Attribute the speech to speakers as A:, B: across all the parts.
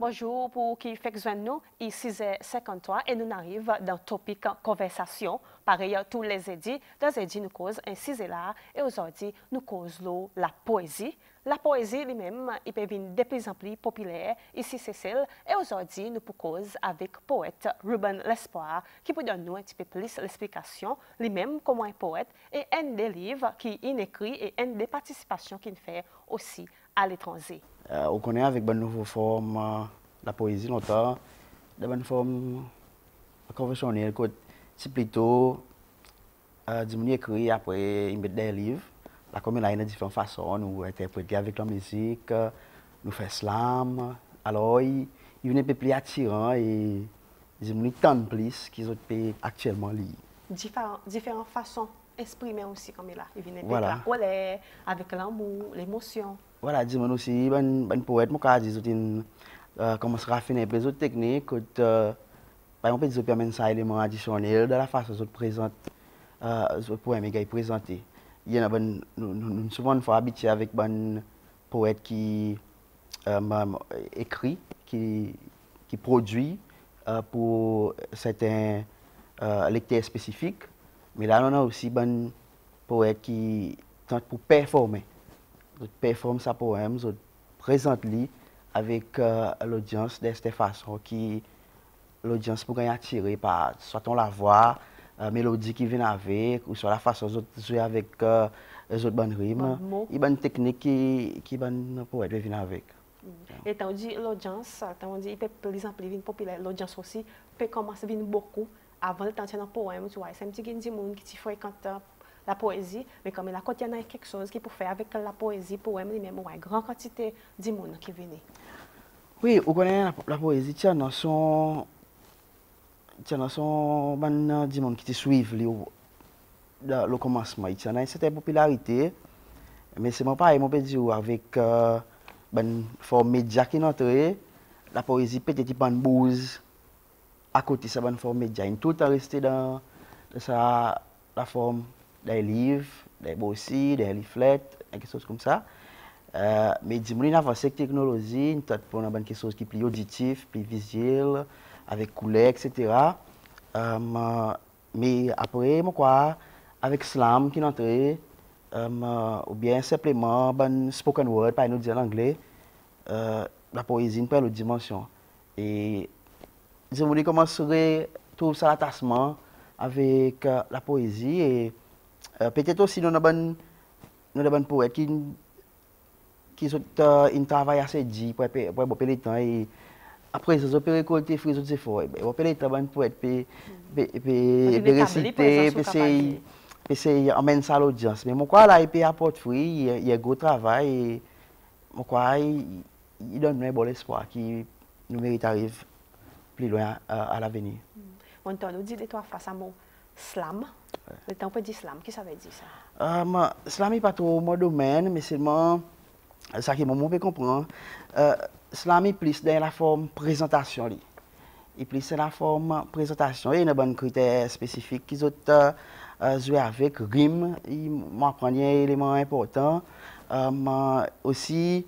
A: Bonjour pour qui fait que nous, ici 6h53 et nous arrivons dans le topic conversation. Pareil, tous les édits, dans les édits nous causons ainsi c'est là et aujourd'hui nous causons la poésie. La poésie lui-même, il peut venir de plus en plus populaire ici c'est celle et aujourd'hui nous cause avec le poète Ruben L'Espoir qui peut donner nous un petit peu plus l'explication lui-même comment un poète et un des livres qui il écrit et une des participations qu'il fait aussi à l'étranger.
B: On connaît avec une nouvelle forme la poésie longtemps, de bonne forme conventionnelle, c'est plutôt diminuer écrit après il met des livres. La commune a une différentes façons, nous interpréter avec la musique, nous faire slam. Alors il vient un peu plus attirant et diminuer tant plus qu'ils ont actuellement lire.
A: Différentes façons d'exprimer aussi comme il a. Il vient
B: Voilà.
A: avec la colère, avec l'amour, l'émotion.
B: Voilà, dis-moi aussi, un poète, moi, je dis, comment se raffiner les autres techniques, par exemple, ils permettent ça élément additionnel de la façon dont ils présentent, le poème est présenté. Il y a nous souvent une fois habitués avec un poète qui écrit, qui produit pour certains lecteurs spécifiques. Mais là, on a aussi un poète qui tente pour performer. Je performe sa poème, je présente-le avec l'audience de cette façon qui l'audience pourrait être attirée par soit la voix, la mélodie qui vient avec, ou soit la façon de jouer avec les autres bonnes rimes. Il y a une technique qui poète vient avec.
A: Et tant dit l'audience, tant dit il peut par exemple venir populaire, l'audience aussi peut commencer à venir beaucoup avant de tenter un poème, tu vois, c'est un petit monde qui fréquente la poésie, mais comme il a côté quelque chose qui peut faire avec la poésie, poème lui-même, ouais, grande quantité de monde qui vient.
B: Oui, vous connaissez la poésie, tiens, dans son du monde qui te suivent le commencement, il y a une certaine popularité, mais c'est pas pareil, je peux dire avec une forme média qui est entrée, la poésie peut-être pas une bouse à côté de une forme média, il tout est resté dans la forme des livres, des bossis, des leaflets, quelque chose comme ça. Mais dis-moi, il avance avec la technologie, pour quelque chose qui est plus auditif, plus visuel, avec couleurs, etc. Mais après, moi, quoi, avec slam qui est entré, ou bien simplement spoken word, par nous dire en anglais, la poésie une autre dimension. Et je voulais commencer tout ça l'attachement avec la poésie et peut-être aussi nous avons un poète qui travaille assez dit pour le temps et après ça peut récolter fruits autres efforts on peut le temps un poète peut réciter peut essayer emmèner ça à l'audience mais mon quoi là il peut apporter fruit il y a un gros travail et mon quoi il donne un bon espoir qui nous mérite d'arriver plus loin à l'avenir.
A: On nous dit de toi face à mon slam. Le temps peut dire slam, qu'est-ce que ça veut dire ça?
B: Slam n'est pas trop mon domaine, mais seulement ça qui m'a peut comprendre. Slam est plus dans la forme présentation. Et plus dans la forme présentation. Il y a un critère spécifique qui ont joué avec rime. Il m'a appris un élément important. Aussi,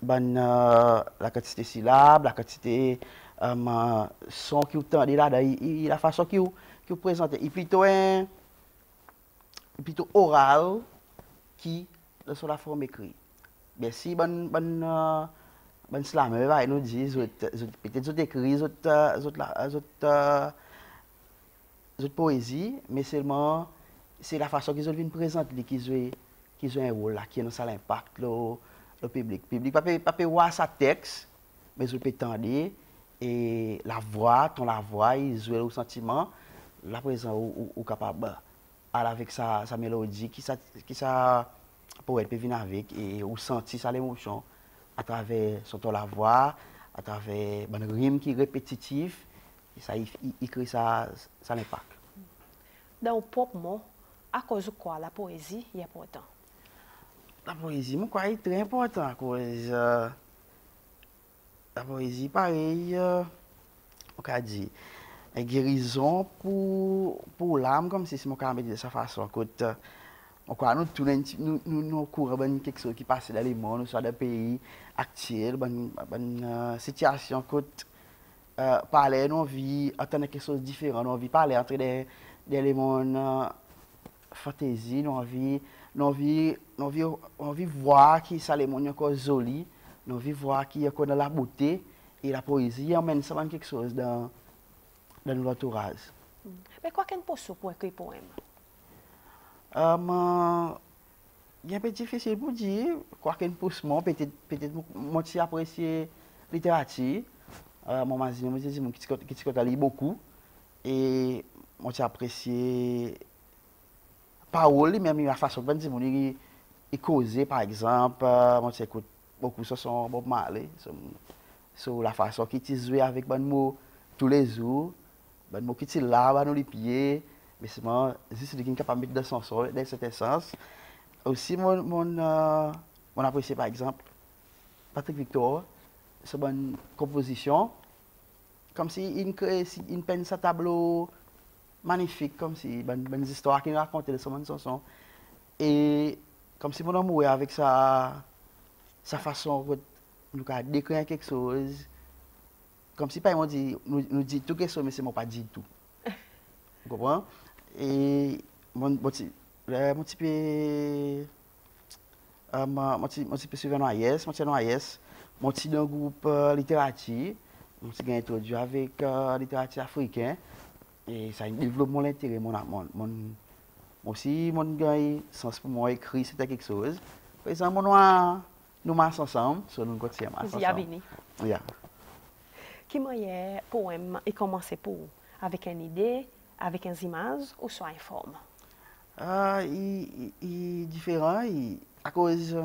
B: la quantité de syllabes, la quantité son qui est là, la façon qui est présentée. Il est plutôt oral qui sur la forme écrite. Bien si bon slammer nous dit peut-être écrit poésie mais seulement c'est la façon qu'ils viennent présenter qui joue un rôle là qui a ça l'impact le public pas peut voir sa texte mais je peux entendre et la voix il joue le sentiment la présence ou capable avec sa mélodie qui ça poète peut venir avec et ou sentir ça l'émotion à travers son ton la voix à travers une rime qui est répétitive et ça il crée ça l'impact.
A: Dans le propre mot, à cause de quoi la poésie est importante?
B: La poésie, moi, est très important à cause la poésie, pareil, on peut dire, une guérison pour l'âme, comme si c'est mon cas de sa façon. Nous courons quelque chose qui passe dans le monde, soit dans le pays actuel, une situation que parler, nous vivons, entendre quelque chose de différent, nous vivons parler entre des mondes fantaisie, nous vivons voir qui ça les mondes encore joli, nous vivons voir qui est dans la beauté et la poésie, emmène ça dans quelque chose dans notre entourage.
A: Mais quoi qu'on pense pour écrire poème?
B: Il est un peu difficile pour dire, quoi qu'on pousse moi, peut-être moi j'ai apprécié la littérature. Moi j'ai dit que je lis beaucoup et moi j'ai apprécié parole, même la façon dont il causer par exemple, moi j'écoute beaucoup sur son Bob Marley, sur la façon qu'il jouait avec des mots tous les jours, des mots qui là, dans les pieds. Mais c'est juste qu'il est capable de mettre dans son sens, dans cet essence. Aussi, mon apprécié par exemple Patrick Victor, c'est une composition, comme si il peint sa tableau magnifique, comme si une histoire qu'il raconte de son chanson. Et comme si mon amour avec sa façon de décrire quelque chose, comme si par exemple nous dit tout quelque chose, mais c'est moi pas dit tout. Vous comprenez? Et mon petit peu suivre dans AIS, mon petit dans groupe littérature, mon petit gars introduit avec littérature africaine et ça développe mon intérêt, mon aussi mon gars sens pour moi écrit c'était quelque chose. Par exemple nous marchons ensemble, sur nous continuons ensemble. Yeah.
A: Qui moyen poème et commencer pour avec une idée, avec une image ou soit une forme?
B: Il est différent à cause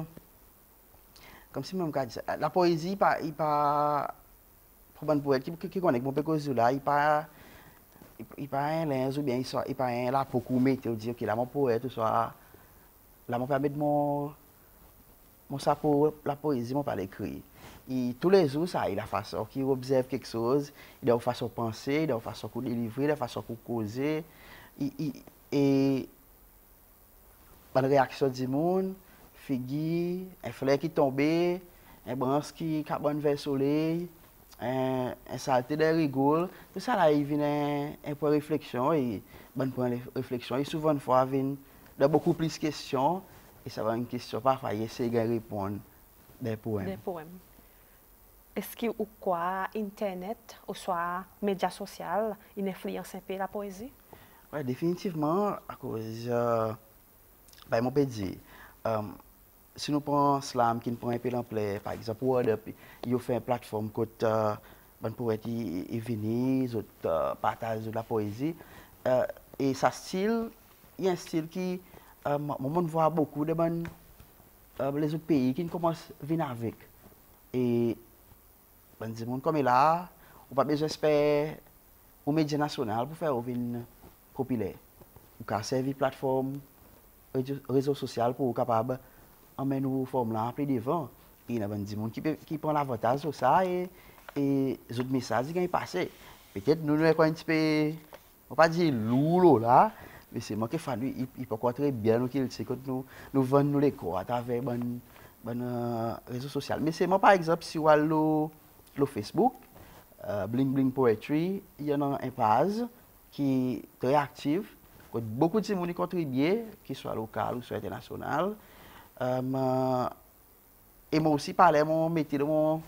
B: comme si même la poésie il pas pour un poète qui connaît mon cause là il pas un linge ou bien il pas un là pour mettre dire que là mon poète soit là mon permet de mon sapeau la poésie mon pas l'écrit. Et tous les jours, ça, il a façon qu'il observe quelque chose, il a une façon de penser, il a une façon de délivrer, il a une façon de causer. Et la réaction du monde, figure, un fleur qui tombe, un branche qui cabane vers le soleil, un saleté de rigole, tout ça là, il vient un point de réflexion et bon point de réflexion. Et souvent, une fois, il y a beaucoup plus de questions, et ça va une question, parfois, il essaie de répondre des poèmes.
A: Des poèmes. Est-ce que ou quoi Internet ou soit médias sociaux, il influence un peu la poésie?
B: Oui, définitivement, à cause, ben, mon peut dire, si nous prenons Slam qui nous prend un peu l'ampleur, par exemple, WordUp, il fait une plateforme côté ben poète et venir, partage de la poésie, et sa style, il y a un style qui, on voit beaucoup de les autres pays qui commencent à venir avec. Et ben, comme il a, on pas besoin d'espérer aux médias nationaux pour faire une populaire. On a servi plateforme, réseaux sociaux pour être capable d'emmener nos formes là plus devant. Et il y a des gens qui prennent l'avantage de ça et les autres messages qui passent. Peut-être nous sommes un petit peu, on ne va pas dire lourd là, mais c'est moi qui fallu, il peut croire très bien qu'il sait que nous vendons les corps à travers les réseaux sociaux. Mais c'est moi par exemple, si on a le Facebook, Bling Bling Poetry, il y en a un page qui est très active, beaucoup de gens qui contribuent, qu'ils soient locaux ou soit international. Et moi aussi, parler mon métier de mon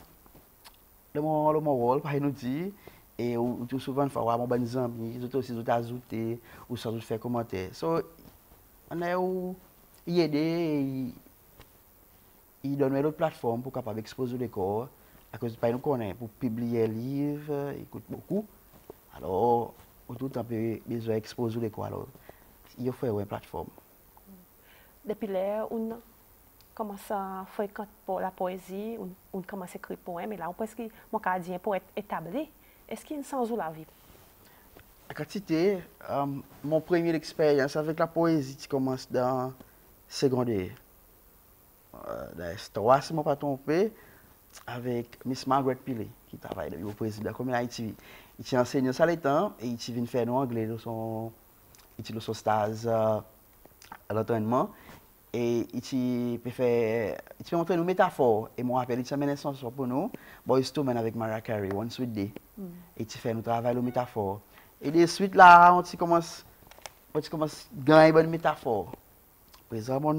B: rôle, par nous dire, et tout souvent, il faut avoir mon bon amis, ils ont aussi ajouté, ou sans faire commentaire. So, on a il aide, il donne une autre plateforme pour capable exposer les corps, à cause de nous connaît, pour publier les livres, il coûte beaucoup. Alors, tout le temps, besoin d'exposer les corps, alors, il faut une plateforme.
A: Depuis là, on commence à fréquenter la poésie, on commence à écrire poèmes, et là, on pense que mon cadre pour être établi. Est-ce qu'il y a une sens où la vie?
B: La quantité, mon première expérience avec la poésie commence dans le secondaire. Dans l'histoire, si je ne me pas trompé, avec Miss Margaret Pillay, qui travaille au président comme Haïti. Il enseigne ça les temps et il vient faire en anglais dans son stage à l'entraînement. Et il peut montrer une métaphore. Et moi, rappelle, il s'amène une chanson pour nous. Boys to Men avec Mariah Carey, One Sweet Day. Et il fait nous travail aux métaphores. Et de suite là, on commence à gagner une bonne métaphore. Par exemple,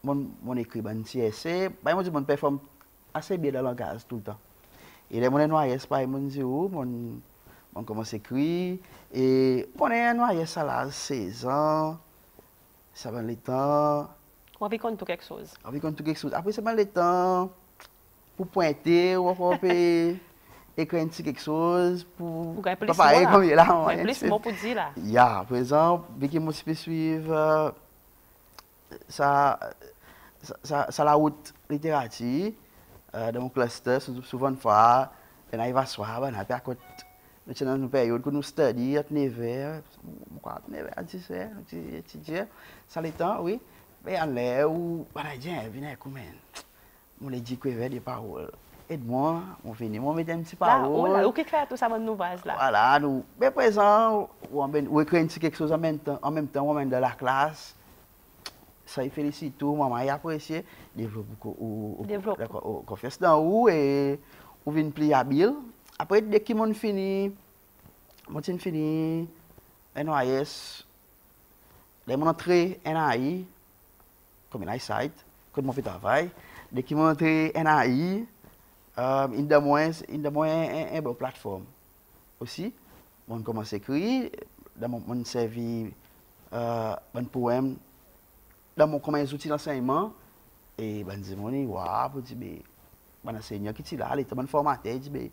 B: mon écrit, mon essai, mon performe assez bien dans le langage tout le temps. Et les mon noyés, par exemple, mon commence à écrire. Et mon noyés, ça là, 16 ans. Ça va le temps.
A: On va vivre quelque chose.
B: On va vivre quelque chose. Après, ça va le temps pour pointer, ou pour écrire un petit quelque chose. Pour
A: gagner plus de
B: comme il est là.
A: Plus de mots pour dire là.
B: Yeah, par exemple, dès que moi je peux suivre ça la route littérature dans mon cluster, souvent une fois, on arrive à soir, on a à côté. Nous sommes dans une période où nous étudions, à 9h, à 10h, nous étudions. Ça le temps, oui. Mais on est où, on a dit, venez, comment? On a dit que avait des paroles. Aide-moi, on finit, on met un petit parole.
A: Là, où qu'est-ce que fait tout ça dans nos bases là?
B: Voilà, nous, mais présent, on écrit quelque chose en même temps, on met dans la classe. Ça, il félicite tout, maman, il apprécie. Développe confiance dans vous et on vient pliable. Après, dès que mon fini, NYS, les mon entrée NAI, comme une site, comme mon travail, dès que mon entrée NAI, il y a une bonne plateforme. Aussi, on commence à écrire, dans mon servi, un poème, dans mon comme outil d'enseignement, et ben dis mon waouh, pour dire, ben enseignant qui est là, il est bon formateur, il dit,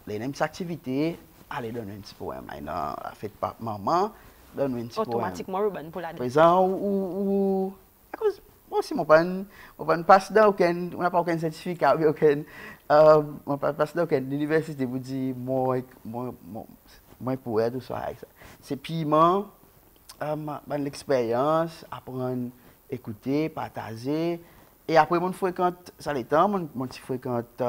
B: les mêmes activités, allez donner un petit poème. Maintenant, fait par maman, donne un petit poème.
A: Automatiquement, Ruben, pour la
B: Par exemple, ou moi aussi, on passe dans aucun, on n'a pas aucun certificat, aucun, on passe dans aucune université pour dire, moi poète, tout ça. C'est piment, l'expérience, apprendre, écouter, partager. Et après, on fréquente, ça les temps, on fréquente.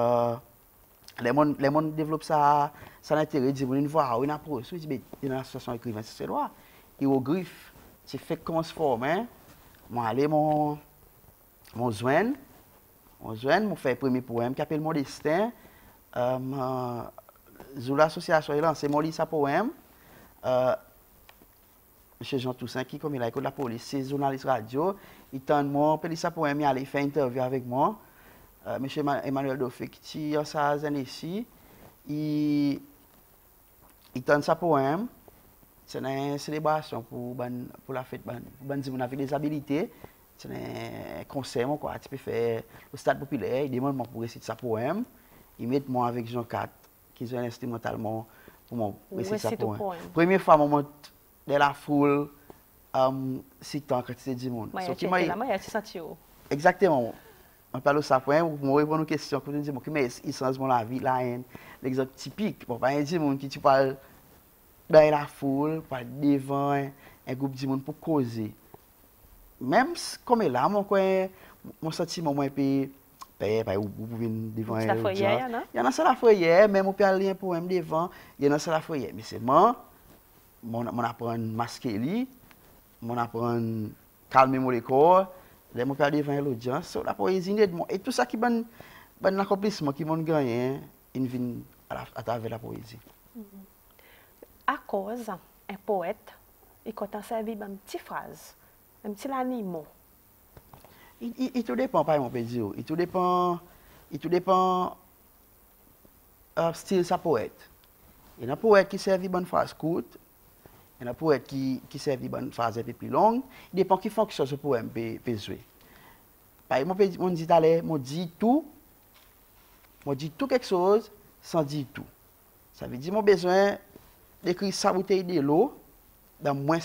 B: Les gens développent ça l'intérêt, ils disent, une voix, une approche, ils disent, il y a une association écrivaine, c'est droit. Et au griffe, c'est fait comment se former. Moi, aller mon joint, mon fait premier poème qui s'appelle Mon Destin. L'association est lancée, mon livre, poème. M. Jean Toussaint, qui, comme il a écouté la police, c'est journaliste radio, il tend mon petit poème, il allait faire une interview avec moi. M. Emmanuel Dauphin, qui est en sa ici, il tend sa poème. C'est une célébration pour la fête, pour avec des habilités. C'est un concert, quoi. Tu peux faire au stade populaire, il demande pour réciter sa poème. Il met moi avec Jean 4, qui est instrumentalement pour moi réciter sa poème. Première fois, je monte dans la foule, citant quand c'est du monde. Exactement. On parle de ça, pour répondre aux questions, pour dire, mais il change la vie, la haine. L'exemple typique, bon, pas un monde qui tu parles dans la foule, pas devant un groupe de monde pour causer. Même comme là, mon sentiment, moi, puis, vous pouvez devant elle. Il y en a ça la foyer, même on peut aller un poème devant, il y en a ça la foyer. Mais c'est moi, mon apprendre masquer, mon apprendre calmer mon corps. Les mots perdus devant l'audience, la poésie et tout ça qui est un accomplissement qui m'a gagné, il vient à travers la poésie.
A: À cause, un poète, il compte servir une petite phrase, un petit animal.
B: Il tout dépend, pas mon pédio. Il tout dépend style sa poète. Il y a un poète qui servent une phrase courte, il y a un poète qui servent une phrase un peu plus longue. Il dépend qui fonctionne ce poème peut jouer. Par exemple, on dit tout quelque chose sans dire tout. Ça veut dire mon besoin d'écrire sa bouteille de l'eau dans le moins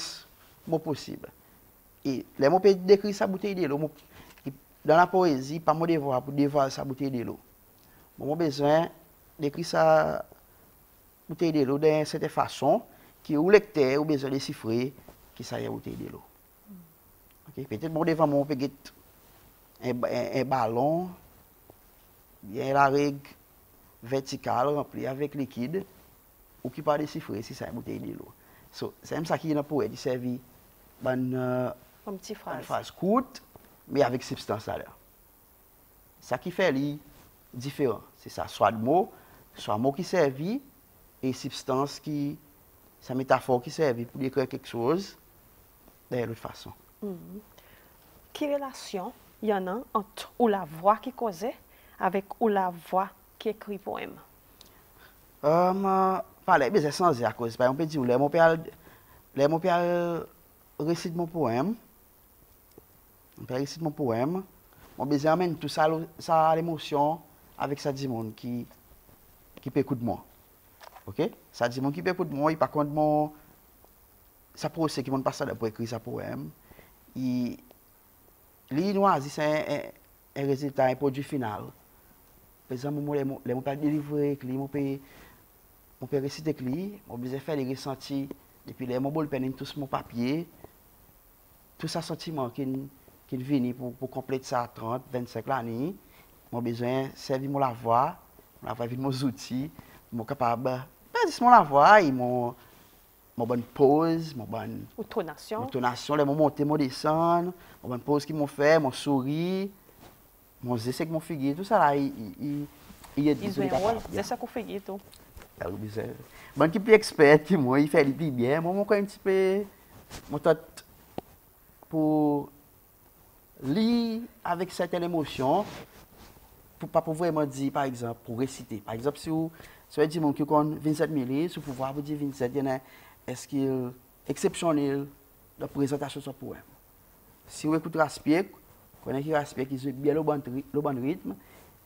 B: mot possible. Et les mots d'écrire sa bouteille de l'eau, dans la poésie, pas mon devoir pour dévoiler sa bouteille de l'eau. Mon besoin d'écrire sa bouteille de l'eau d'une certaine façon qui ou lecteur ou besoin de déchiffrer qui ça y est bouteille de l'eau. Okay? Peut-être mon devant mon peut un ballon, bien la règle verticale remplie avec liquide ou qui pas déchiffrer si c'est une bouteille de l'eau. So, c'est même ça qui est pour être servi une
A: petite
B: phrase courte, mais avec substance à l'air. Ça qui fait lui différent. C'est ça, soit mot qui servit et substance qui, sa métaphore qui servit pour décrire quelque chose de l'autre façon.
A: Quelle relation il y en a entre ou la voix qui causait avec ou la voix qui écrit poème?
B: C'est sans à cause. On peut dire, les mon père récite mon poème. Mon besoin amène tout ça, l'émotion avec ça du monde qui peut écouter moi. OK? Ça dit monde qui peut écouter moi, par contre mon ça procès qui mon passer pour écrire ça poème. Il c'est un résultat, un produit final. Par exemple, les mon pas délivrer mon peut réciter cli, mon besoin faire les ressentis depuis les mon bol peine tout mon papier. Tout ça sentiment qui vient pour compléter ça à 30, 25 l'année. Mon besoin servir la voix avec mes outils, mon capable pas juste la voix, mon bonne pause, mon bonne
A: tonation,
B: les moments monter, mon descendre, mon bonne pause qui m'ont fait, mon sourire, mon essai que mon figure, tout ça là, il
A: joue un rôle, c'est ça qu'on fait tout.
B: Bon qui plus expert que moi, il fait le plus bien, moi un petit peu mon tête pour lire avec certaines émotions pour pas vraiment dire par exemple pour réciter. Par exemple si vous dit mon qui connaît 27 000, si vous pouvoir vous dire 27, il y en a est-ce qu'il est exceptionnel de présentation de son poème. Si vous écoutez Raspier, vous connaissez Raspier qui joue bien le bon rythme.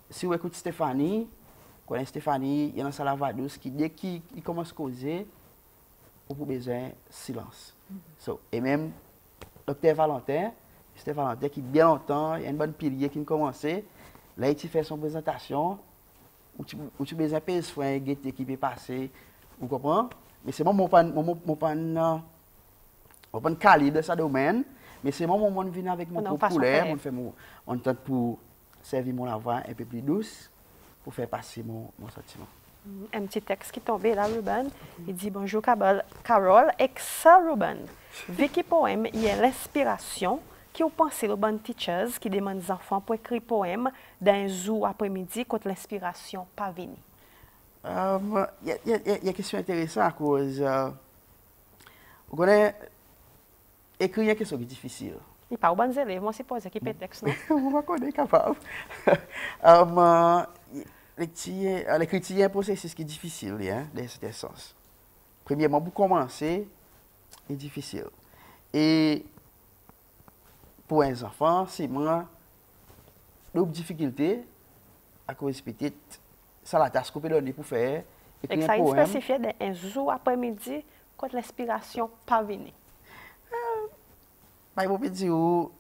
B: Si vous écoutez Stéphanie, vous connaissez Stéphanie, il y a un Salavados qui dès qu'il commence à causer, vous avez besoin de silence. Et même Dr Valentin, c'était Valentin qui bien longtemps, il y a une bonne pilier qui a commencé, là il fait son présentation, où tu as besoin de soin, qui peut passer, vous comprenez? Mais c'est mon pas calé de ce domaine, mais c'est mon moment de venir avec mon populaire, mon temps pour servir mon voix un peu plus douce, pour faire passer mon sentiment.
A: Un petit texte qui est tombé là, Ruben. Il dit bonjour Carole, exa Ruben. Vicky poème, il y a l'inspiration qui ont pensé le bon teachers qui demandent aux enfants pour écrire poème dans un jour après-midi quand l'inspiration pas venue.
B: Il y a une question intéressante à cause. Vous connaissez, écrire est quelque chose de difficile.
A: Il n'y a pas de bons élèves, moi c'est pas ça qui peut texte, non?
B: Vous ne connaissez capable. L'écriture est un processus qui est difficile, hein, dans ce sens. Premièrement, pour commencer, c'est difficile. Et pour les enfants, c'est moins de difficulté à cause peut-être ça la tâche qu'on peut donner pour faire.
A: Et ça est spécifié d'un jour après-midi quand l'inspiration pas venue.
B: Je peux dire, on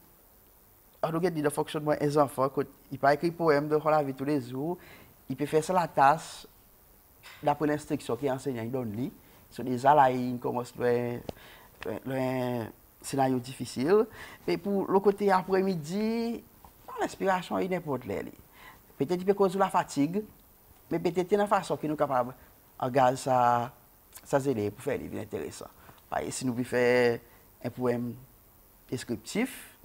B: a dit le fonctionnement des enfants, quand ils peuvent écrire poème de la vie tous les jours, ils peuvent faire ça la tâche d'après l'instruction que l'enseignant donne. So déjà là, ils commencent un scénario difficile. Mais pour le côté après-midi, l'inspiration est n'importe là. Peut-être qu'il peut causer la fatigue, mais peut-être qu'il y a une façon que nous sommes capables de regarder ça élèves pour faire des livres intéressants. Si nous pouvons faire un poème descriptif,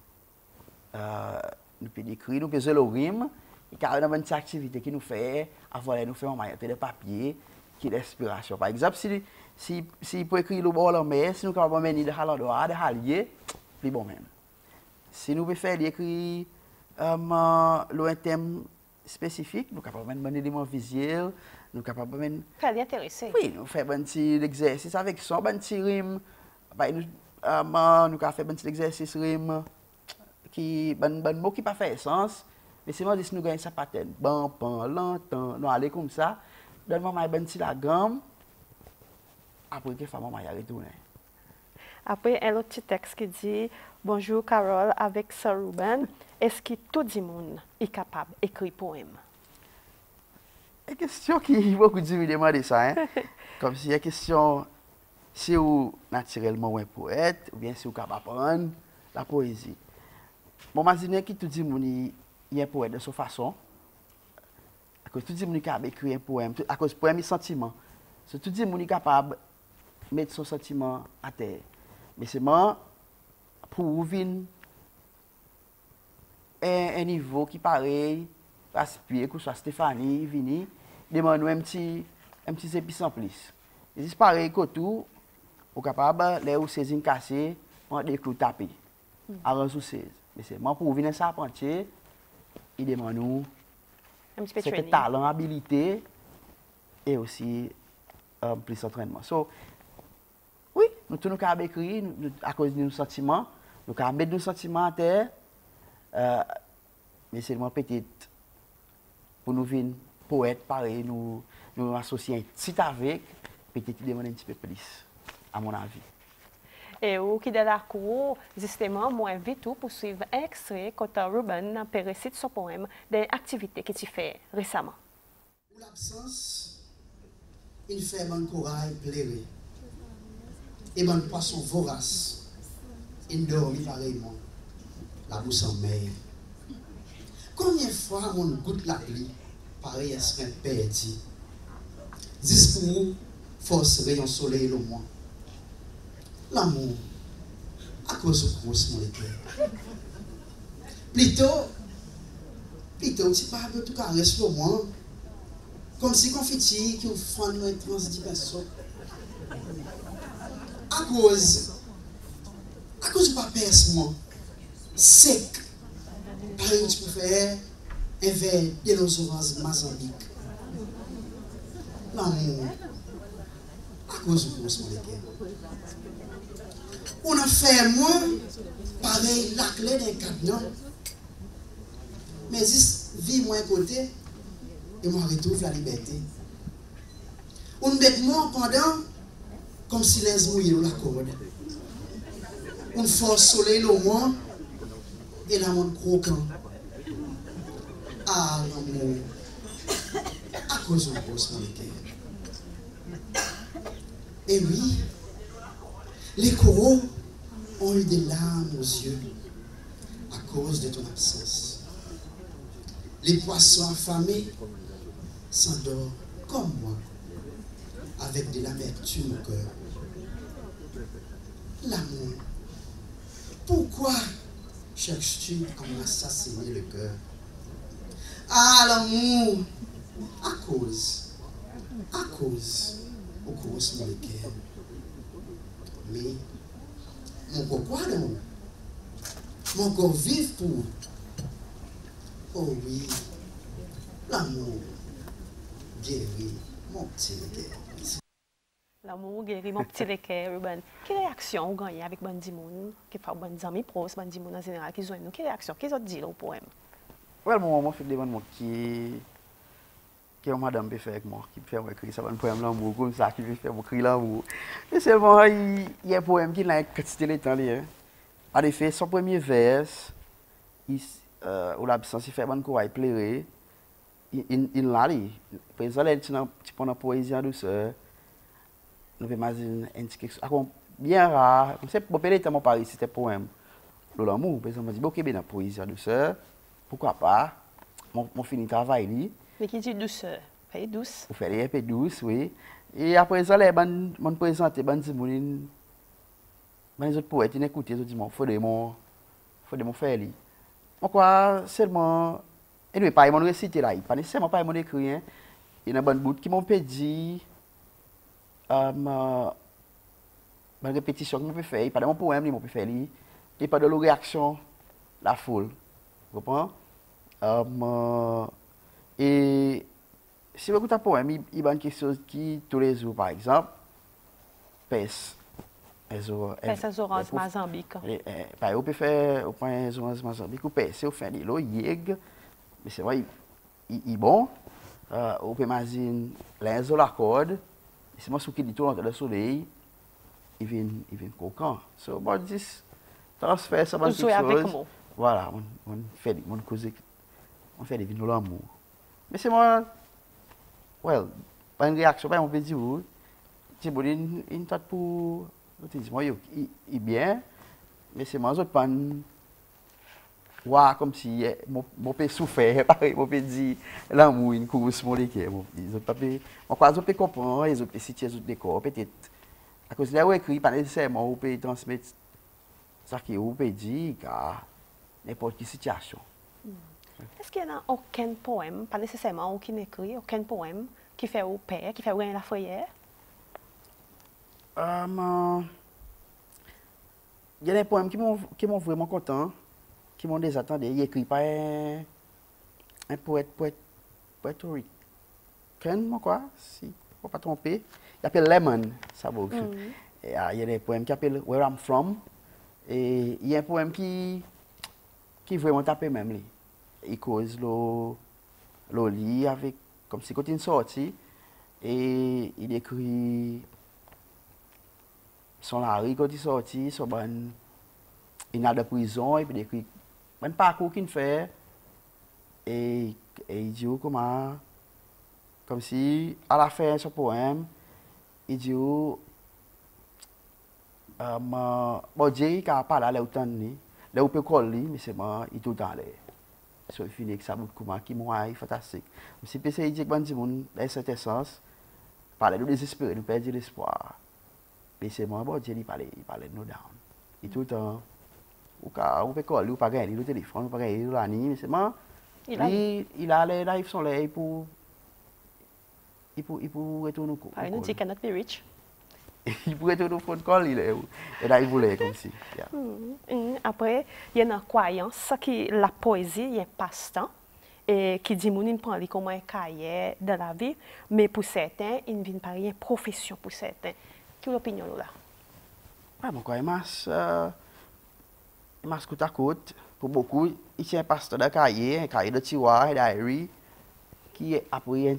B: nous pouvons écrire, nous pouvons jouer le rime, et car nous avons une activité qui nous fait avoir nous faire un maillot de papier qui est l'inspiration. Par exemple, si pour écrire le bord en mer, si nous sommes capables de mener de halandouar, de hallier, plus bon même. Si nous pouvons faire écrire un thème spécifique, nous sommes capables de mener des éléments visuels, nous sommes capables de mener...
A: Très intéressé.
B: Oui, nous faisons un petit exercice avec son, un petit rime. Nous avons fait un petit exercice rime qui un mot qui n'a pas fait sens, mais c'est moi si nous gagnons sa paterne. Bon, pan, longtemps, nous allons comme ça. Donne-moi un petit la gamme. Après, que femme m'a retourné.
A: Après, un autre petit texte qui dit bonjour Carole avec Sir Ruben. Est-ce que tout le monde est capable d'écrire poème?
B: Une question qui beaucoup de gens me demandent ça. Hein? Comme si la question, si vous naturellement un poète, ou bien si vous êtes capable d'apprendre la poésie. Bon, imaginez que tout le monde est un poète de sa façon. À cause tout le monde est capable d'écrire un poème, à cause du poème et sentiment. Tout le monde est capable de mettre son sentiment à terre. Mais c'est moi, pour venir un niveau qui pareil, aspire que soit Stéphanie, Vini, demande un petit épice en plus. Et c'est pareil que tout, au capable, les ou saisines cassées, on des clous tapés. Avant sous 16. Mais c'est moi pour venir ça apprendre, il demande nous
A: un petit peu
B: c'est
A: training.
B: talent, habilité et aussi plus entraînement. So, oui, nous tous nous avons écrit à cause de nos sentiments, nous avons mis nos sentiments à terre, mais c'est peut-être pour nous venir poète pareil, nous associer un petit avec, peut-être demander un petit peu plus, à mon avis.
A: Et au qui de la cour, justement, moi invite tout pour suivre un extrait quand Ruben peut réciter son poème d'une activité que tu fais récemment.
C: Pour l'absence, il fait bon corail plairé et bon poisson vorace. Il dormit pareillement, la bouche en mer. Combien de fois mon goutte la pluie, pareil à ce qu'un père dit. Dis pour vous, force rayon soleil le moins. L'amour, à cause de grosse mon cœur. Plutôt, tu parles de tout caresse le moins. Comme si confetti qui vous font une transdimension. À cause de pas percement, sec, par exemple, tu peux faire un verre de l'osorance Mazambique. L'amour, à cause de grosse mon cœur. On a fait moins, pareil, la clé d'un cadenas. Mais juste, vie moins côté, et moi retrouve la liberté. On met moins pendant, comme si les mouillés la corde. On force soleil le moins, et la monde croquant. Ah, l'amour, à cause de grosse mon cœur. Et oui, les coraux ont eu des larmes aux yeux à cause de ton absence. Les poissons affamés s'endorment comme moi, avec de l'amertume au cœur. L'amour, pourquoi cherches-tu à m'assassiner le cœur? Ah, l'amour, à cause, au cause de mon cœur. Mais, mon pourquoi non? Mon corps vive pour. Oh oui, l'amour guérit mon petit cœur.
A: L'amour guérit mon petit léquer, Ruben. Quelle réaction vous gagnez avec Bandi Moun, qui fait Bandi Amis pros, Bandi Moun en général, qui joignent nous? Quelle réaction? Qu'est-ce que vous dites au poème?
B: Ouais, moi, je fais des gens qui est madame peut faire avec moi, qui fait écrire ça, un poème l'amour, comme ça, qui peut faire écrire l'amour. Mais seulement, il y a un poème qui n'a pas quantité de temps. En effet, son premier vers, où l'absence, il fait bon courage, pleurer, il l'a dit. Par exemple, tu prends la poésie en douceur, nous pouvons imaginer un petit quelque chose bien rare. C'est pour parler de mon Paris, c'était un poème. L'amour, par exemple, je dis, ok, bien la poésie en douceur, pourquoi pas, mon fini travail,
A: Mais qui dit douceur? Pas douce.
B: Vous faites un peu douce, oui. Et après ça, les gens présentent, les autres poètes, ils écoutent, ils disent, il faut de faire. Donc, seulement, et nous, pas ils m'ont récité là, pas nécessairement pas ils m'ont écrit, il y a un bon bout qui m'ont dit, une répétition que je peux faire, pas de mon poème, ils m'ont fait, et pas de la réaction, la foule. Vous comprenez? Et si vous écoutez un poème, il y a quelque chose qui, tous les jours, par exemple, pèse.
A: Pèse les oranges Mazambique.
B: On peut faire au point les oranges Mazambique, ou pèse, au fin de l'eau, yeg, mais c'est vrai, il est bon. On peut imaginer les la corde, et c'est moi qui dit tout l'entre le soleil, il vient coquant. So, bon, dis, transfert ça dans quelque chose. Voilà, on fait des vignes de l'amour. Mais c'est moi, well, pas une réaction, pas on peut dire, c'est bon, une tête pour, moi, il est bien, mais c'est moi, je pas ouais, comme si mon père souffert, pareil, mon père dit, l'amour, une course, mon léquer, on croit que je peux comprendre, ils ont situé les décors, peut-être, à cause de là où écrit, pas nécessairement, on peut transmettre ça qui vous peut dire qu'à n'importe quelle situation.
A: Est-ce qu'il y a aucun poème, pas nécessairement aucun écrit, aucun poème qui fait au père, qui fait gagner la frayeur?
B: Il y a des poèmes qui m'ont vraiment content, qui m'ont déjà attendu. Il est écrit par un poète ricain, quoi, si je ne peux pas tromper. Il s'appelle Lemon, ça vaut. Il y a des poèmes qui s'appellent Where I'm From. Et il y a un poème qui vraiment tapé même. Lui. Il cause le lit avec, comme si quand il sorti, et il écrit son Larry quand il sorti, son il a de prison, et puis il écrit un parcours qu'il fait, et il dit comme si, à la fin de ce poème, il dit bon Dieu, il a parlé à l'automne, là où peut coller, mais c'est moi, il est tout dans l'air. So, il finit avec ça, qui est fantastique. Si il dit que dans cet sens, parler de désespérer, nous perdre l'espoir. Mais c'est moi, bon Dieu, il parle de nous down. Et tout le temps, on peut coller, on peut gagner le téléphone, on peut gagner la nuit, mais c'est moi, il a les lives sont là pour retourner au cours.
A: Il nous dit cannot be rich.
B: Il pourrait retourner au phone call, et là, il voulait comme si.
A: Après, il y a une croyance qui la poésie, il y a un passe-temps, et qui dit qu'on prend comme un carrière dans la vie, mais pour certains, il ne vient pas une profession pour certains. Quelle opinion là?
B: Ouais, bon, quoi, il m'a côte à côte. Pour beaucoup, il y a un pasteur de carrière, un carrière de tiroir, un diary, qui après un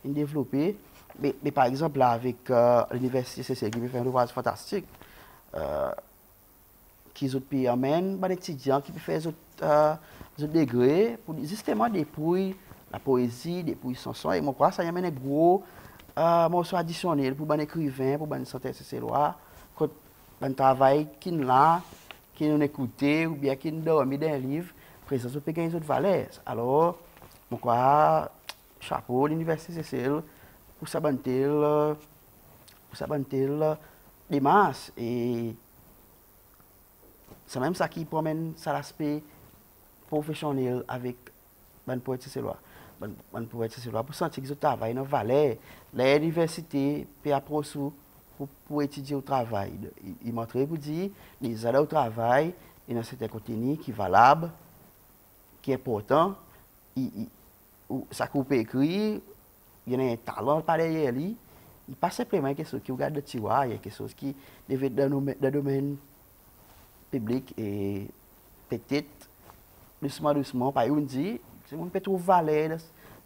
B: développé. Mais par exemple, là, avec l'université CC, qui fait un ouvrage fantastique, qui ont pu amener des étudiants qui peuvent faire des degrés pour justement dépouiller la poésie, dépouiller son son. Et moi, quoi, ça y amène un gros morceau additionnel pour un écrivain, pour un santé CC Loire, quand un travail qui est là, qui nous écoute, ou bien qui nous dorme dans un livre, présence peut gagner d'autres valeurs. Alors, moi, quoi, chapeau l'université CCL pour s'abanter des masses. Et c'est même ça qui promène ça l'aspect professionnel avec les poètes CCLois. Les poètes CCLois pour sentir qu'ils travaillent dans valeur. L'université peut approcher pour étudier au travail. Il montre pour dire qu'ils allaient au travail, et dans certains contenu qui est valable, qui est important. Ça qu'on peut écrire, il y a un talent par derrière lui. Il pas simplement quelque chose qui regarde le tiroir, il y a quelque chose qui devait être dans le domaine public et peut-être doucement, par exemple, dit, c'est on peut trouver valeur de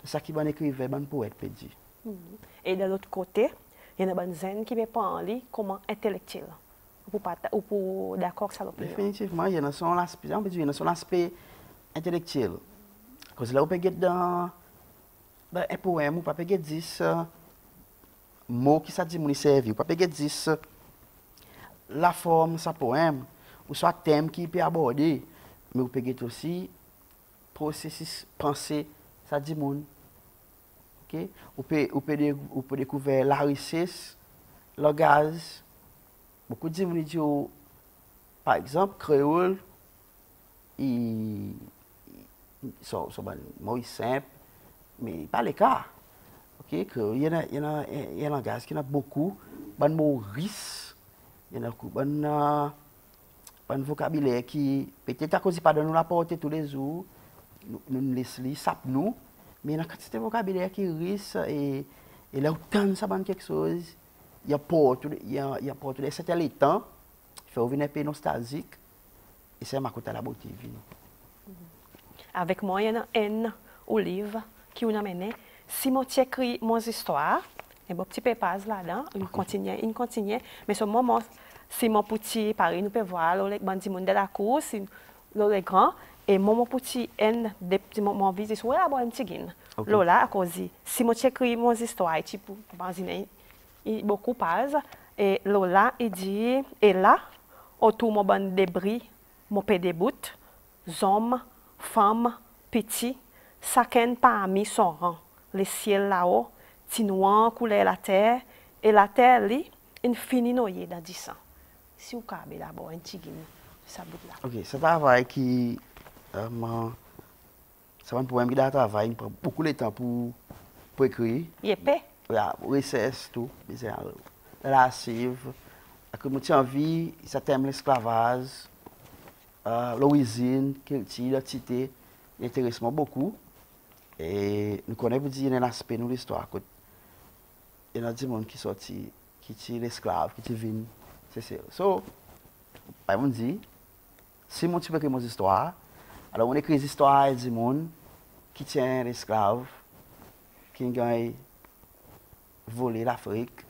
B: ça qui va écrire, un poète peut dire.
A: Et de l'autre côté, il y a des gens qui ne peuvent pas en lire comme intellectuel. Ou pour d'accord ça l'opinion.
B: Définitivement, il y a son aspect intellectuel. Parce que là, on peut être dans un poème, on peut être 10 mots qui ça dit mon servi, on peut être 10 la forme de ce poème, ou soit thème qui peut aborder, mais on peut être aussi processus pensée, ça dit mon. Okay? On peut découvrir la richesse, le gaz. Beaucoup de gens disent, par exemple, créole, sont mots simples, mais pas les cas. Okay? Il y a un langage qui a beaucoup de mots riches, il y a un vocabulaire qui peut-être à cause de pas de nous l'apporter tous les jours, nous laissons lire, ça nous, mais il y a une quantité de vocabulaire qui est riche et là où tant ça banne quelque chose, il y a pour tous les satellites, il fait revenir un peu nostalgique et c'est ma côté à la beauté.
A: Avec moi, il y a un livre qui nous amène. Si moi j'écris mon histoire, et bon petit pépage là-dedans, il continue, mais ce moment, si mon petit Paris, nous peut voir les bandits de la course, les grands, et mon petit des petits moments visés sur la bonne tigine. Là, à cause si moi j'écris mon histoire, type beaucoup page, et là il dit, et là, autour mon bon débris, mon peu de bout, hommes, femmes, petits, chacun parmi son rang. Le ciel là-haut, tinouan coulait la terre, et la terre, lui, infini noyé dans 10 ans. Si vous avez d'abord un tigine, ça bout là.
B: Ok, ce travail qui... c'est un poème qui a travaillé, il prend beaucoup de temps pour écrire.
A: Il est paix.
B: Voilà, recherche, tout. La cive. Comme tu as envie, ça t'aime l'esclavage, l'origine, l'identité, l'intéressement beaucoup. Et nous connaissons dire un aspect de l'histoire. Il y a des gens qui sont l'esclave, qui viennent. C'est ça. So, on dit, si on peut écrire mon histoire, alors on écrit des histoires des gens qui tiennent l'esclave, qui ont volé l'Afrique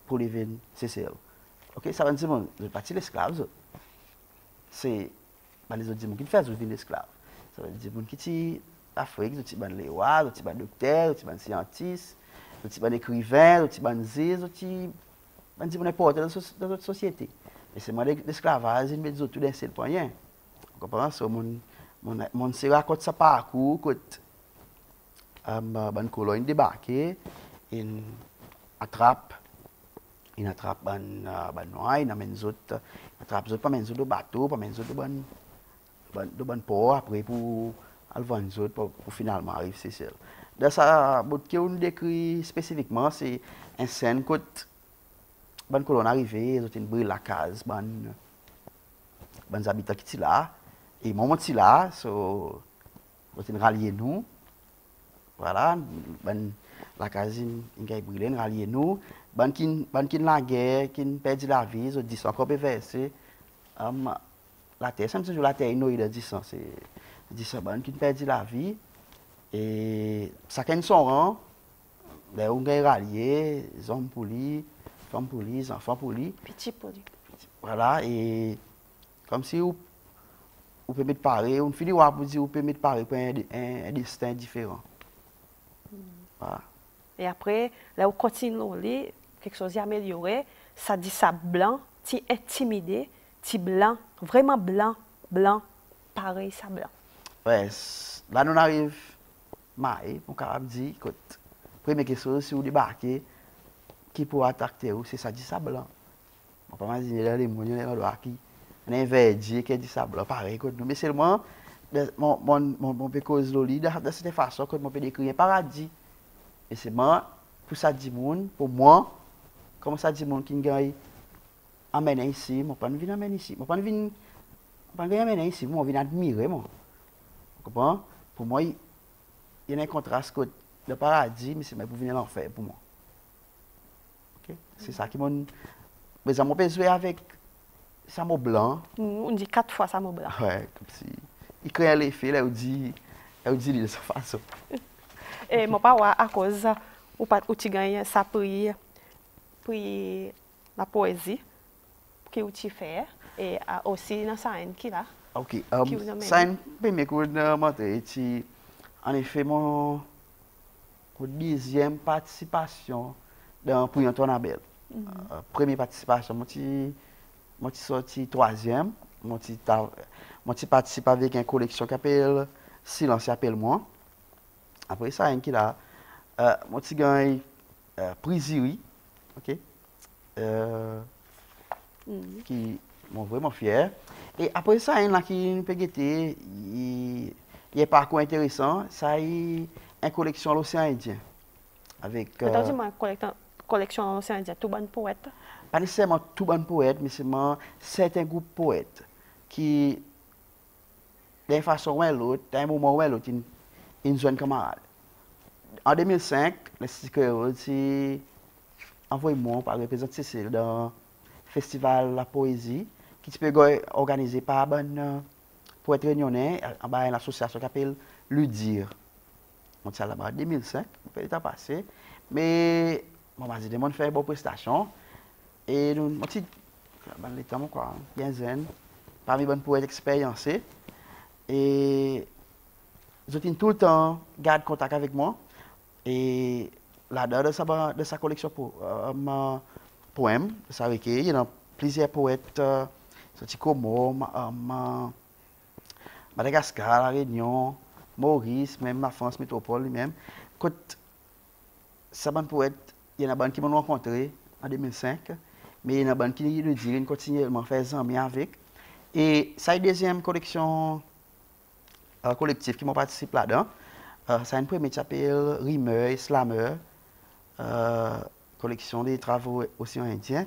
B: pour les venir, c'est ça. Ok, ça veut dire que je ne pas l'esclave. C'est les autres gens qui font venir l'esclave. Ça veut dire que qui l'Afrique, les rois, les docteurs, les scientifiques, les écrivains, les n'importe dans notre société. Et c'est moi l'esclavage, il me dit tout d'un seul point. Vous comprenez? Mon se raconte sa parcours, quand les colons débarquent, ils attrapent les noirs, ils amènent les autres, pas les autres bateau, pas les autres de bon port, après pour vendre les autres, pour finalement arriver c'est ça. Dans ça, ce qu'on décrit spécifiquement, c'est une scène quand les colons arrivent, ils ont brûlé la case, les habitants qui sont là, et moment qui sont là, ils ont rallié nous. Voilà, la case est brûlée, rallié nous. Qui la guerre, qui perdent la vie, ils ont dit ça encore versé. La terre, c'est toujours la terre inouïe de 10 ans. C'est 10 ans, qui perdent la vie. Et chacun son rang, les gens ont rallié, les hommes pour lui, femmes pour lui, les enfants pour lui.
A: Petit pour lui.
B: Voilà, et comme si vous pouvez parler, on finit par dire vous pouvez parler pour un destin différent. Voilà.
A: Et après, là, on continue à lire, quelque chose d'amélioré, ça dit ça blanc, ti intimidé, ti blanc, vraiment blanc, pareil, ça blanc.
B: Ouais, là, nous arrivons, mon carab dit, écoute, première question, si vous débarquez, qui pourra attaquer vous, c'est ça dit ça blanc. On peut imaginer les moyens qui un verdit qui dit ça blanc, pareil, écoute, mais seulement, mon pécose loli, de cette façon, que mon peut décrire un paradis. Et c'est moi, pour ça dit monde, pour moi, comme ça dit monde qui gagne amener ici, moi pas venir amener ici, moi pas venir amener ici, moi venir admirer moi. Vous comprenez? Pour moi, il y a un contraste que le paradis, mais c'est pour venir l'enfer pour moi. OK? C'est ça qui m'a mais ça m'a besoin avec ça mot blanc.
A: On dit 4 fois ça mot blanc.
B: Ouais, comme si il crée l'effet là, on dit de cette façon.
A: Et mon papa à cause où tu gagnes ça pour la poésie que tu fais et aussi dans ça qui là.
B: OK. Ça premier coup de montrer en effet mon deuxième participation dans pour Antoine Abel. Première participation, moi suis sorti troisième, moi suis participé avec une collection qui s'appelle Silence appelle moi. Après ça, qui là, moi suis gagné prix OK. Qui m'ont vraiment fier. Et après ça, il y a qui peut guetter, il y a un parcours intéressant, ça y a une collection l'océan Indien. Avec
A: collection dans l'océan Indien, tout bon poète.
B: Pas nécessairement tout bon poète, mais seulement certains groupes poètes qui, d'une façon ou l'autre, d'un moment ou l'autre, une zone camarade. En 2005, le sticker a envoyé moi par représenter Cécile dans le festival La Poésie, qui peut être organisé par un poète réunionnais, une association qui s'appelle Ludir. On tient là-bas en 2005, on peut passé. Mais, on m'a dit, on fait une bonne prestation. Et nous, on dit, les temps, quoi, quinzaine, parmi les bonnes poètes expériencés. Et ils ont tout le temps gardé contact avec moi. Et là-dedans de sa collection poèmes, il y a plusieurs poètes, Como, Madagascar, La Réunion, Maurice, même la France métropole lui-même. Quand ces poètes, il y en a qui m'ont rencontré en 2005, mais il y en a qui le disent continuellement faire des amis avec. Et ça, est deuxième collection collective qui m'a participé là-dedans. Ça, une première qui s'appelle Rimeur et Slammer, collection des travaux océan Indien.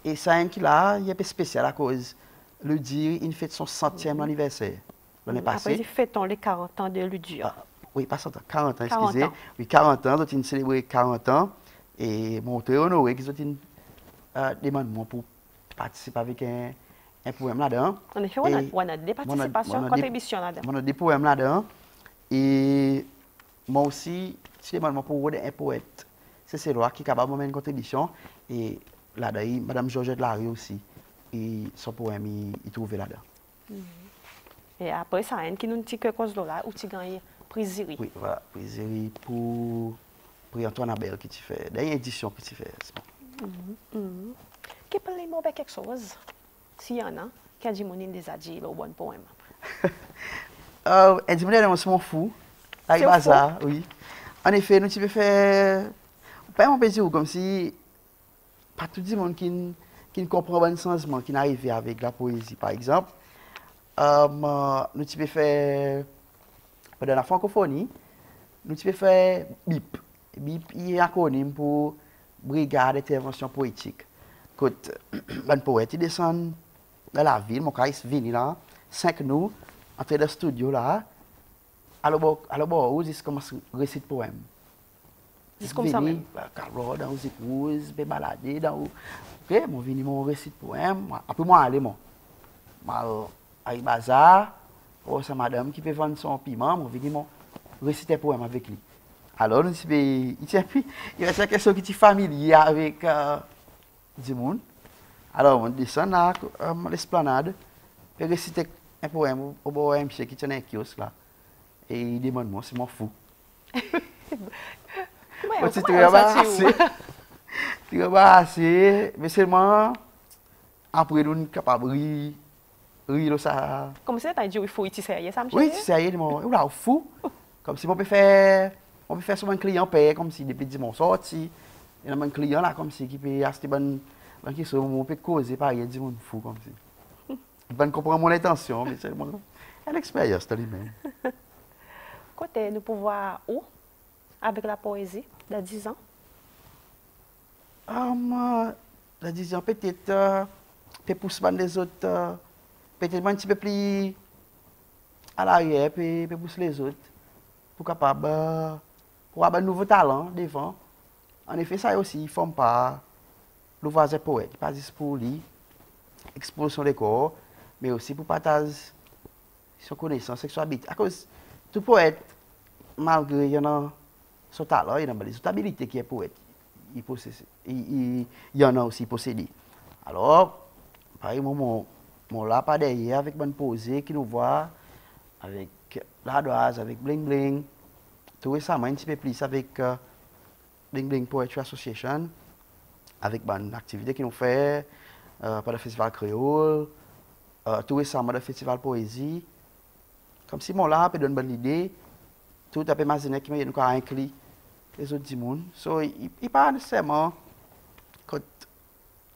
B: Et ça, qui là, il est un peu spécial à cause le dire, il fête son 100e anniversaire l'année passée.
A: Après, il fêtons les 40 ans de l'UDUR.
B: Oui, pas 100 ans, 40 ans,
A: 40
B: excusez.
A: ans.
B: Oui, 40 ans, donc ils ont célébré 40 ans. Et mon très honoré qu'ils ont demandé pour participer avec un poème là-dedans.
A: En effet,
B: Et
A: on a des participations, contributions là-dedans.
B: On a des poèmes là-dedans. Et moi aussi, si demande pour un poète, c'est là qui est capable de faire une contribution. Et là-dedans, Mme Georgette Larry aussi, et son poème, il trouvé là-dedans.
A: Et après, ça, qui nous dit quelque chose là, où tu gagnes Prisiri.
B: Oui, voilà, Prisiri pour Antoine Abel qui tu fais, dernière édition que tu fais.
A: Qui peut les mots quelque chose, s'il y en a, qui a dit mon déjà dit le bon poème.
B: Indimné, c'est mon fou, avec Bazar, oui. En effet, nous tu peux faire, pas un peu dire comme si, pas tout le monde qui ne comprend pas le sensement qui n'arrive avec la poésie, par exemple. Nous tu peux faire, dans la francophonie, nous tu peux faire BIP. BIP, il est un acronyme pour Brigade d'intervention poétique. Quand un poète descend dans la ville, mon cas, il vient là, 5 nous, entrer dans le studio là, alors où ils commencent à réciter poème.
A: C'est comme ça même.
B: Carlo, dans les écouses, be balader, dans ok, mon vini mon récite poème, après moi aller moi. Avec bazar, oh c'est madame qui peut vendre son piment, mon vini mon réciter poème avec lui. Alors nous il y a cette question qui est familier avec du monde. Alors on descend là à l'esplanade et réciter un poème au bord un monsieur qui tient un kiosque là. Et il demande moi, c'est mon fou. Tu te ramasses, mais seulement après nous sommes capables de rire ça.
A: Comme ça, tu as dit, il faut être sérieux, ça me
B: Oui, c'est sérieux, mais là, fou. Comme si on peut faire sur un client paye, comme si depuis dimanche sorti, il y a un client là, comme si qui peut acheter une question, on peut causer par il dit mon fou, comme si. Il va comprendre mon intention, mais c'est l'expérience de lui-même.
A: Côté, nous pouvons voir où avec la poésie de 10 ans?
B: De 10 ans, peut-être, pousser les autres, peut-être un petit peu plus à l'arrière, puis pousser les autres, pour capable, pour avoir un nouveau talent devant. En effet, ça aussi, ils ne font pas le voisin poète, pas juste pour lui, exposition des corps, mais aussi pour partager son connaissance, sexualité. À cause, tout poète, malgré il y en a son talent, il y a des habilités qui est poète. Il y en a aussi possédé. Alors, par exemple, mon là pas derrière avec bonne posée qui nous voit, avec l'ardoise, avec Bling Bling. Tout récemment, un petit peu plus avec Bling Bling Poetry Association, avec bonne activité qui nous fait par le festival créole, tout récemment le festival poésie. Comme si mon là peut donner une bonne idée, tout à fait imaginer qui nous a inclus les autres du monde. So, il pas nécessairement quand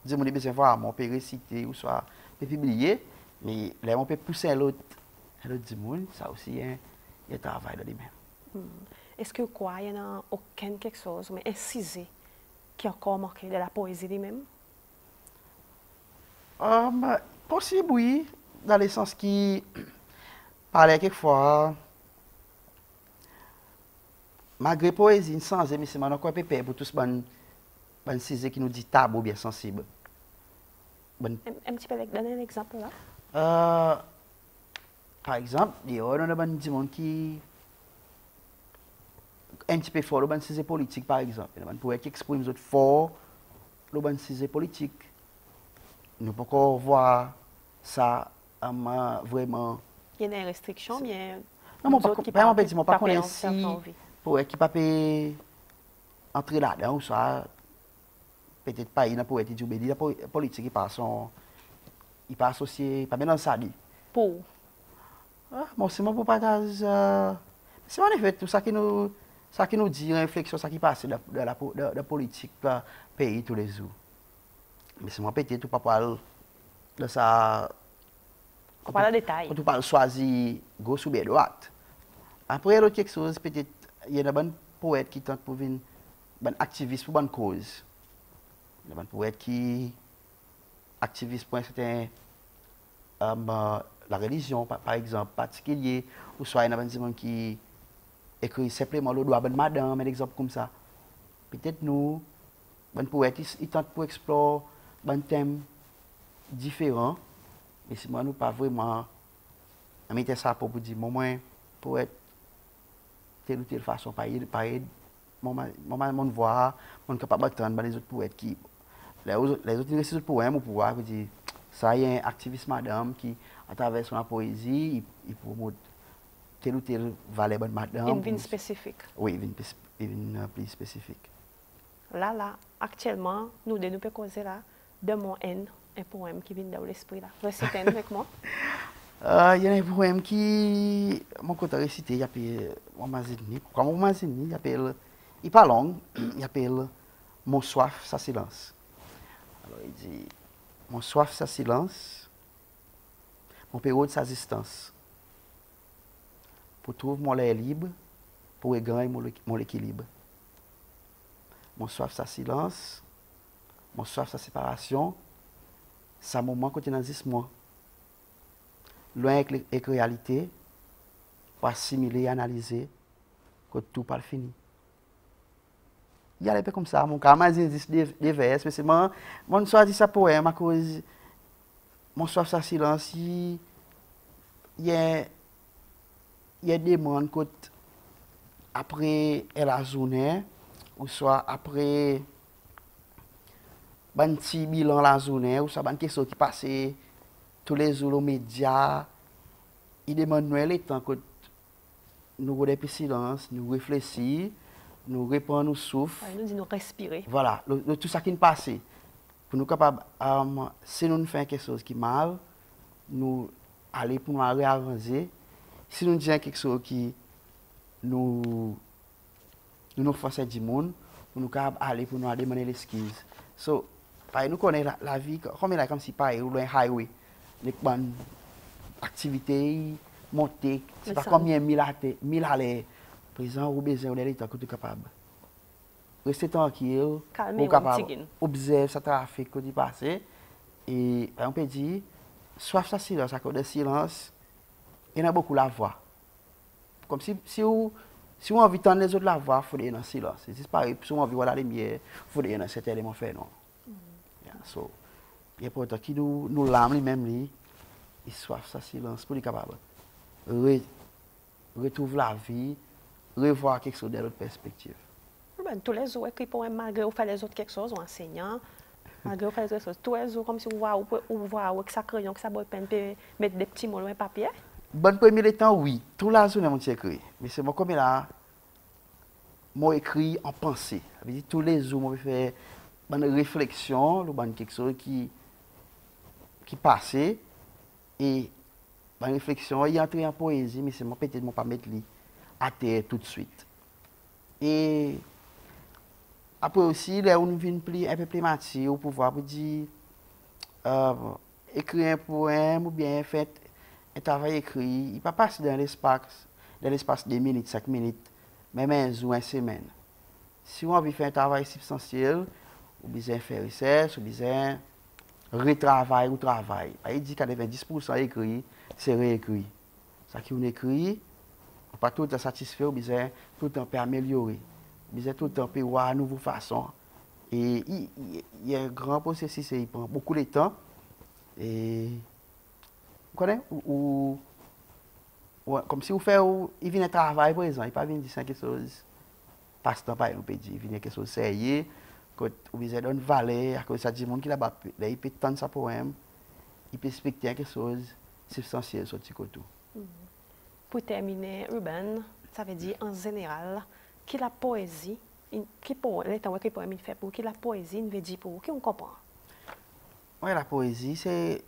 B: du monde besoin voir mon peut réciter ou soit peut publier, mais là on peut pousser l'autre du monde, ça aussi est un travail de lui-même.
A: Est-ce que quoi, il y en a aucun quelque chose, mais incisé, qui a encore marqué de la poésie lui-même?
B: Possible, oui, dans le sens qui parlait quelquefois. Malgré poésie, sans émission, on a encore pépé pour tous les sujets qui nous dit tabou bien sensible.
A: Un petit peu, donner un exemple là.
B: Par exemple, il y a des gens qui un petit peu fort, le sujet politique par exemple. Il y a des poètes qui expriment fort le sujet politique. Nous ne pouvons pas voir ça vraiment.
A: Il y a des restrictions, bien.
B: Non, pas qu'on si poète qui ne peut entrer là-dedans, ou soit peut-être pas, il n'a pas été du la politique, il pas associé, pas bien dans ça.
A: Pour?
B: Bon, c'est pour partager. C'est en effet tout ça qui nous dit, réflexion, ça qui passe de la politique pays tous les jours. Mais c'est moi peut-être tout pas parler de ça
A: Pas de détail.
B: Quand on parle choisir gauche ou bien droite. Après, l'autre quelque chose, peut-être, il y a des bons poètes qui tentent pour venir, des activistes pour bonne cause. Il y a des poètes qui activistes pour un certain, la religion, par exemple, particulier, ou soit il y a des gens qui écrivent simplement le droit de madame, un exemple comme ça. Peut-être nous, les poètes, ils tentent pour explorer des thèmes différents, mais si moi, nous pas vraiment mettre ça pour dire, moi, poète, telle ou telle façon, pas mon voix, mon capable d'entendre les autres poètes qui, les autres récits de poèmes, pour pouvoir dire, ça y a un activiste madame qui, à travers son poésie, il promote telle ou telle valeur de madame.
A: Une vie spécifique.
B: Oui, une plus spécifique.
A: Là, actuellement, nous pouvons causer là, de mon N, un poème qui vient dans l'esprit là. Vous récitez avec moi?
B: Il y a un poème qui, mon côté récité, il s'appelle Mamazini. Pourquoi Mamazini? Il s'appelle, il pas long, il s'appelle Mon soif, sa silence. Alors il dit, mon soif, sa silence, mon période, sa distance. Pour trouver mon lait libre, pour gagner mon équilibre. Mon soif, sa silence, mon soif, sa séparation, sa moment côté dans 10 mois. Loin avec la réalité, pour assimiler et analyser, que tout pas fini. Il y a un peu comme ça, mon cas, j'ai des vers, mais c'est mon choisi ce poème à cause, mon soif, sa silence, il y a des demandes que après la journée, ou soit après un petit bilan la journée, ou soit une question qui passe tous les jours aux médias, il demande nous le temps que nous redéployons silence, nous réfléchissons, nous répondons, nous soufflons.
A: Nous disons respirer.
B: Voilà, tout ça qui nous passe. Pour nous capables, si nous faisons quelque chose qui est mal, nous aller pour nous réavancer. Si nous disons quelque chose qui nous force du monde, nous capables aller pour nous demander l'excuse. So, nous connaissons la vie comme si pareil, ou un highway, les bonnes activités, monter, c'est pas combien mille à l'heure. Présent ou besoin de l'état que tu es capable. Rester tranquille, ou capable observer ce trafic que tu passes. Et on peut dire, soif sa silence, à cause de silence, il y en a beaucoup la voix. Comme si on envie d'entendre les autres la voix, il faut aller dans le silence. C'est pareil, si on envie de voir la lumière, il faut aller dans cet élément fait non. So, il est important que nous l'âme lui-même, il soif sa silence pour être capable retrouver la vie, revoir quelque chose de l'autre perspective.
A: Tous les jours, écrit poème, malgré vous faire les autres quelque chose, ou enseignant, malgré vous faire les autres choses, tous les jours, comme si vous voyez que ça crayon, que ça boit peine, mettre des petits mots dans le papier.
B: Bon premier temps, oui. Tout la journée, mon écrit. Mais c'est moi comme là, moi écrit en pensée. Ça veut dire tous les jours, moi fais une réflexion, quelque chose qui passait. Et ma réflexion, il entre en poésie, mais c'est moi peut-être moi pas mettre à terre tout de suite. Et après aussi, là où nous venons un peu plus mature, pour pouvoir dire, écrire un poème ou bien faire un travail écrit, il ne peut pas passer dans l'espace de minutes, 5 minutes, même un jour, une semaine. Si on veut faire un travail substantiel, on a besoin de faire recherche, on a besoin de retravailler ou travail. Il dit qu'à 90% écrit, c'est réécrit. Ça qui on écrit, on pas tout le temps satisfait, on a besoin tout le temps pour améliorer. On a besoin tout le temps pour voir une nouvelle façon. Et il y a un grand processus, il prend beaucoup de temps. Et vous connaissez comme si vous faites, il vient travailler par exemple, il ne pas venir dire quelque chose, passe-temps pas, il peut dire, il vient quelque chose sérieux, que vous besoin d'une valeur, à cause ça dit monde qui là-bas, il peut tendre sa poème, il peut expliquer quelque chose substantiel sur le côté.
A: Pour terminer, Ruben, ça veut dire en général, qui la poésie, qui poème fait pour qui la poésie veut dire pour qui on comprend.
B: Oui, la poésie, c'est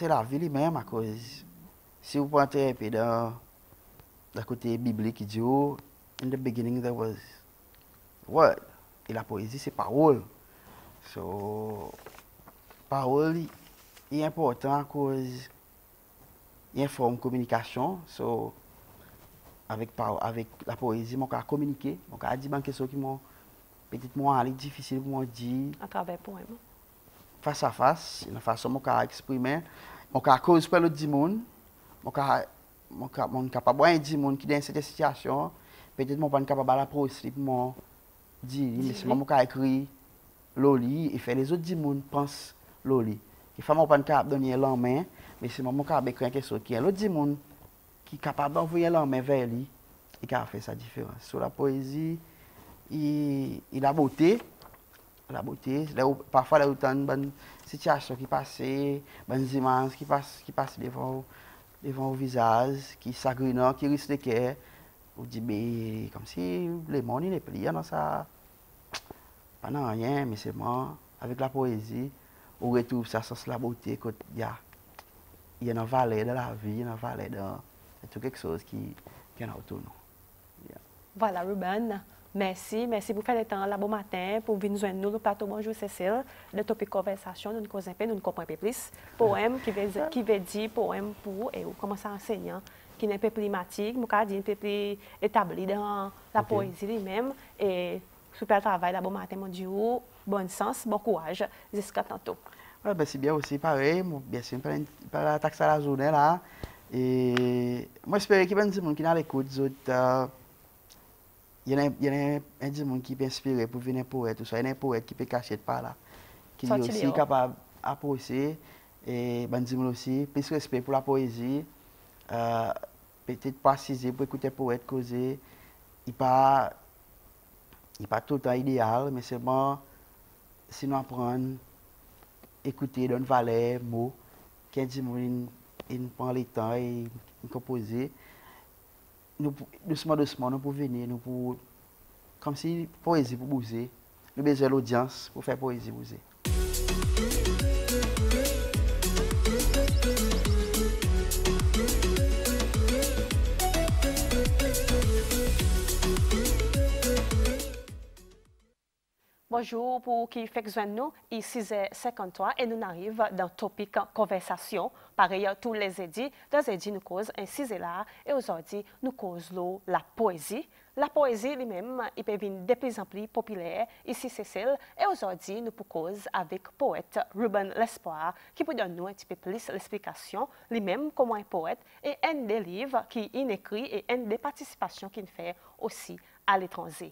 B: la vie lui-même à cause. Si vous prenez un peu dans le côté biblique, il dit, oh, in the beginning there was word. Et la poésie, c'est parole. So, parole est important à cause il y a une forme de communication. So, avec la poésie, je peux communiquer. Je peux dire quelque chose qui m'a peut-être difficile pour moi dire.
A: À travers le poème.
B: Face à face, une façon dont je peux exprimer. Je peux causer pour l'autre monde. Je suis capable de dire monde qui est dans cette situation. Peut-être que je ne suis pas capable de l'approcher pour dire, mais si je peux écrire l'oli et faire les autres monde pensent l'oli. Il ne faut pas capable de donner la main, mais si je suis capable d'écrire quelque chose qui est l'autre monde qui est capable d'envoyer la main vers lui, il peut faire sa différence. Sur la poésie, il a la beauté. La beauté, parfois il y a une bonne situation qui passe, bonnes images qui passent devant le visage, qui s'agrinent, qui risquent de cœur. Vous dites, mais comme si le monde n'est plus dans ça. Pas non, rien, mais c'est moi, avec la poésie, on retrouve ça sens la beauté, il y a une valeur dans la vie, une valeur dans tout quelque chose qui est autour de nous. Yeah.
A: Voilà, Ruben. Merci pour faire le temps là bon matin pour venir nous joindre nous le plateau Bonjour Cécile le topic conversation nous causons un peu nous comprenons un peu plus poème qui veut dire poème pour et comment ça enseignant qui n'est pas climatique nous cadre un peu plus établi dans la poésie lui-même et super travail là bon matin mon Dieu bon sens bon courage jusqu'à tantôt.
B: Ouais, ben c'est bien aussi pareil bien sûr par la taxe à la journée là et moi j'espère qu'il y a des gens qui dans l'écoute il y a un monde qui peut inspirer pour venir poète, tout ça. Il y a un poète qui peut cacher par là, qui est aussi capable d'approcher et ben aussi plus respect pour la poésie, peut-être pas assiser pour écouter poète causer, il pas tout le temps idéal, mais seulement sinon apprendre, écouter, donner valeur, mots, quand il prend le temps et composer. Nous, doucement, nous pouvons venir, nous pouvons, comme si poésie pour bouger, nous besoin de l'audience pour faire poésie bouger.
A: Bonjour pour qui fait que nous, ici 6h53 et nous arrivons dans le topic conversation. Pareil, tous les édits, dans les édits nous causent un ciselar et aujourd'hui nous causons la poésie. La poésie lui-même, il peut devenir de plus en plus populaire ici Cécile et aujourd'hui nous cause avec poète Ruben L'Espoir qui peut donner nous un petit peu plus l'explication lui-même comment un poète et un des livres qui il écrit et une des participations qu'il fait aussi à l'étranger.